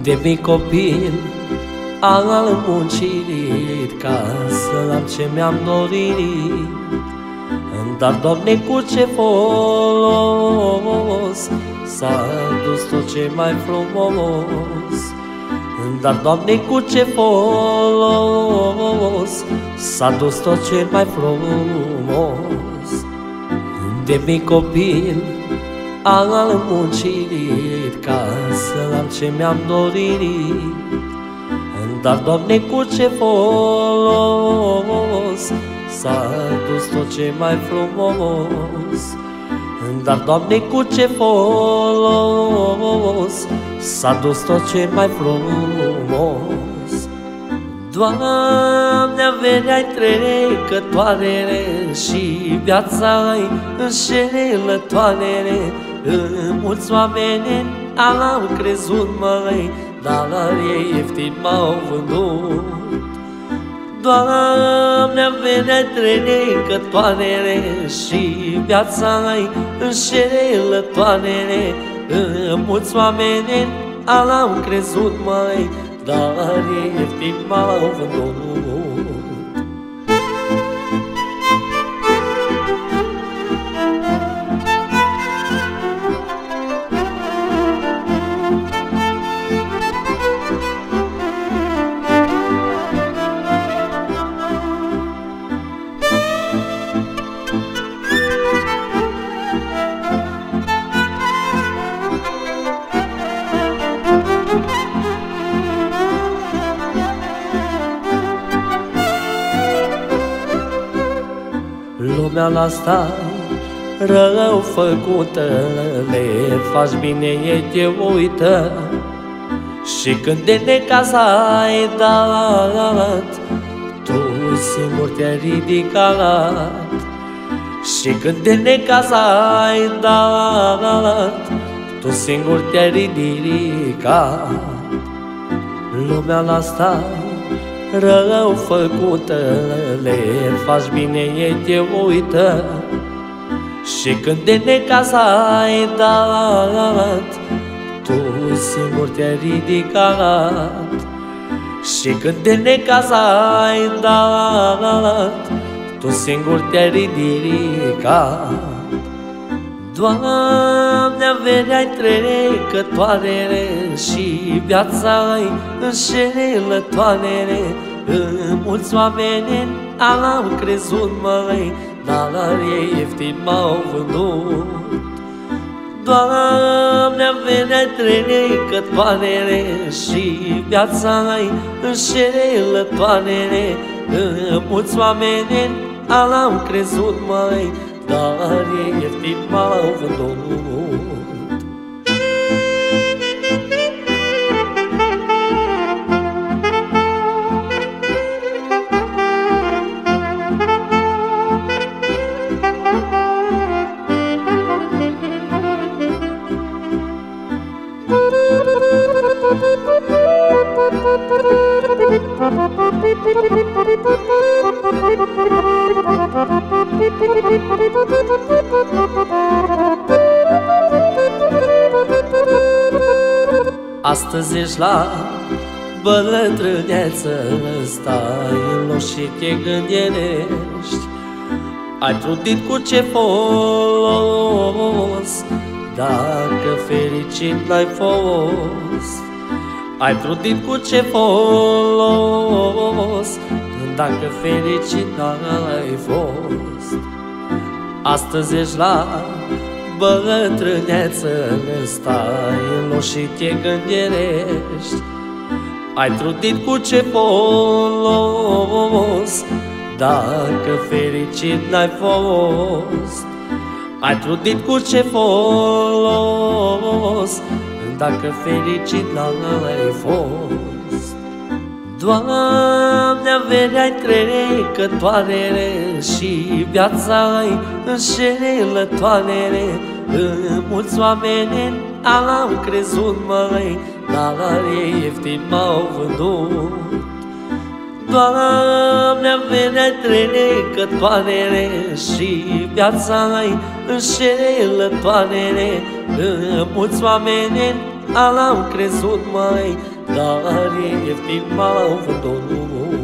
De mic copil am muncit ca să am ce mi-am dorit, dar, Doamne, cu ce folos s-a dus tot ce mai frumos. Dar, Doamne, cu ce folos s-a dus tot ce mai frumos. De mic copil am muncit ca să am ce mi-am dorit, dar, Doamne, cu ce folos s-a dus tot ce mai frumos. Dar, Doamne, cu ce folos s-a dus tot ce mai frumos. Doamne, averea-i trecătoare și viața-i înșelătoare. Mulți oameni au crezut, măi, dar ei ieftin m-au vândut. Doamne, averea-i trecătoare și viața-i înșelătoare. Mulți oameni au crezut, măi, dar ei ieftin m-au vândut. Lumea asta rău făcută, le faci bine, ei te uită. Și când de necaz ai dat, tu singur te-ai ridicat. Și când de necaz ai dat, tu singur te-ai ridicat. Lumea asta rău făcută, le faci bine, ei te uită. Și când de necaz ai dat, tu singur te-ai ridicat. Și când de necaz ai dat, tu singur te-ai ridicat. Doamne, averea-i trecătoare și viața-i înșelătoare. Mulți oameni au crezut, măi, dar ei ieftin m-au vândut. Doamne, averea-i trecătoare și viața-i înșelătoare. Mulți oameni au crezut, măi, dar ei ieftin m-au vândut. Astăzi ești la bătrâneță, stai în loc și te gândești. Ai trudit cu ce folos dacă fericit n-ai fost? Ai trudit cu ce folos dacă fericit n-ai fost? Astăzi ești la bătrâneță, stai în loc și te gândești. Ai trudit cu ce folos dacă fericit n-ai fost? Ai trudit cu ce folos dacă fericit n-ai fost? Doamne, averea-i trecătoare și viața-i înșelătoare. Mulți oameni au crezut, măi, dar ei ieftin m-au vândut. Doamne, averea-i trecătoare și viața-i înșelătoare. Mulți oameni L-am crezut, măi, dar ieftin m-au vândut.